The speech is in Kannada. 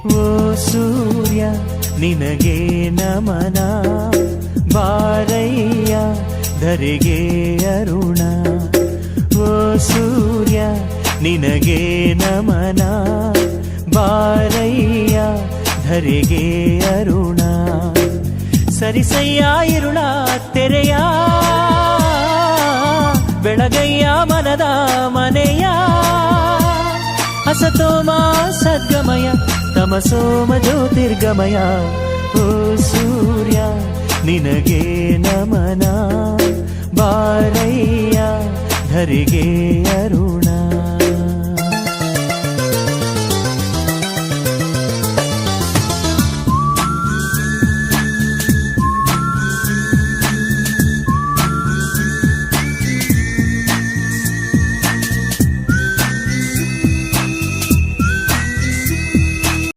ಓ ಸೂರ್ಯ ನಿನಗೆ ನಮನ, ಬಾರಯ್ಯ ಧರೆಗೆ ಅರುಣ. ಓ ಸೂರ್ಯ ನಿನಗೆ ನಮನ, ಬಾರಯ್ಯ ಧರೆಗೆ ಅರುಣ. ಸರಿಸಯ್ಯ ಇರುಳ ತೆರೆಯ, ಬೆಳಗಯ್ಯ ಮನದ ಮನೆಯ. ಅಸತೋಮ ಸದ್ಗಮಯ, ತಮಸೋಮ ಜ್ಯೋತಿರ್ಗಮಯ. ಓ ಸೂರ್ಯ ನಿನಗೆ ನಮನ, ಬಾರಯ್ಯ ಧರೆಗೆ ಅರುಣ.